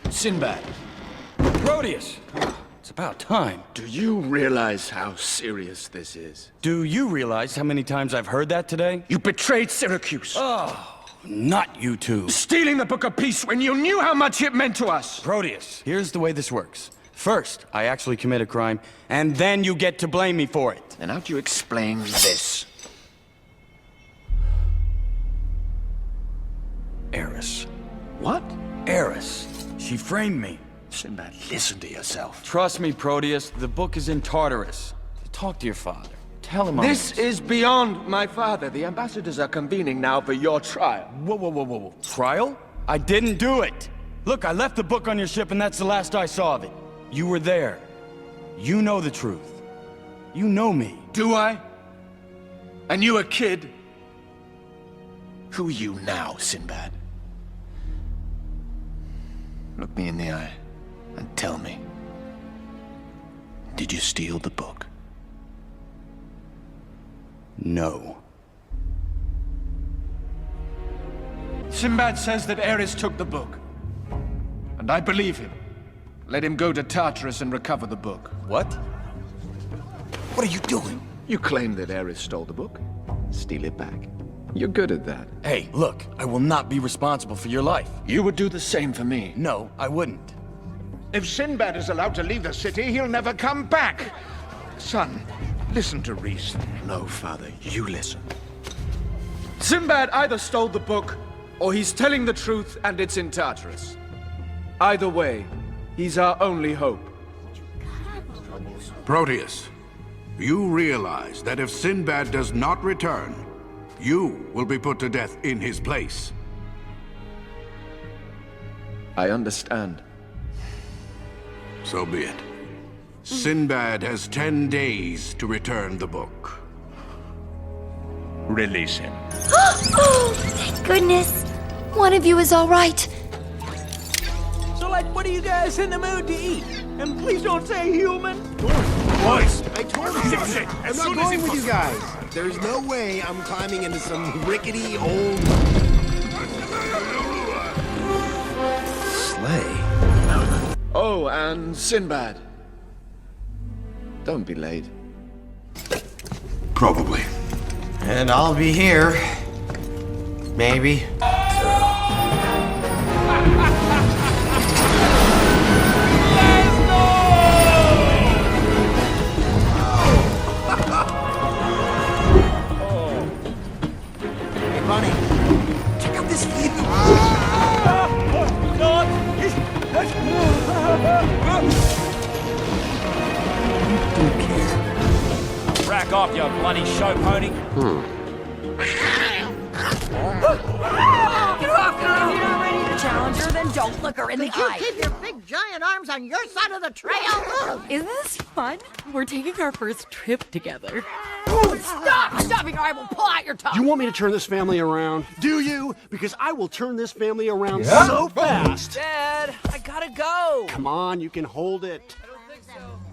Sinbad. Proteus! It's about time. Do you realize how serious this is? Do you realize how many times I've heard that today? You betrayed Syracuse. Not you two. Stealing the Book of Peace when you knew how much it meant to us. Proteus, here's the way this works. First, I actually commit a crime, and then you get to blame me for it. And how do you explain this? Eris. What? Eris. She framed me. Sinbad, listen to yourself. Trust me, Proteus, the book is in Tartarus. Talk to your father. Tell him This is beyond my father. The ambassadors are convening now for your trial. Whoa. Trial? I didn't do it. Look, I left the book on your ship, and that's the last I saw of it. You were there. You know the truth. You know me. Do I? And you a kid? Who are you now, Sinbad? Look me in the eye and tell me, did you steal the book? No. Sinbad says that Eris took the book. And I believe him. Let him go to Tartarus and recover the book. What? What are you doing? You claim that Eris stole the book. Steal it back. You're good at that. Hey, look, I will not be responsible for your life. You would do the same for me. No, I wouldn't. If Sinbad is allowed to leave the city, he'll never come back. Son, listen to Reese. No, father, you listen. Sinbad either stole the book, or he's telling the truth and it's in Tartarus. Either way, he's our only hope. Proteus, you realize that if Sinbad does not return, you will be put to death in his place. I understand. So be it. Sinbad has 10 days to return the book. Release him. Oh, thank goodness. One of you is all right. So, like, what are you guys in the mood to eat? And please don't say human. Boys, I told you, I'm not going with you guys. There's no way I'm climbing into some rickety old Sleigh. Oh, and Sinbad. Don't be late. Probably. And I'll be here. Maybe. Hey, Bunny. Check out this view. Rack off, you bloody show pony. If you're not ready to challenge her, then don't look her in the eye. Keep your big giant arms on your side of the trail. Isn't this fun? We're taking our first trip together. Stop stopping or I will pull out your tongue. You want me to turn this family around? Do you? Because I will turn this family around so fast. Dad, I gotta go. Come on, you can hold it.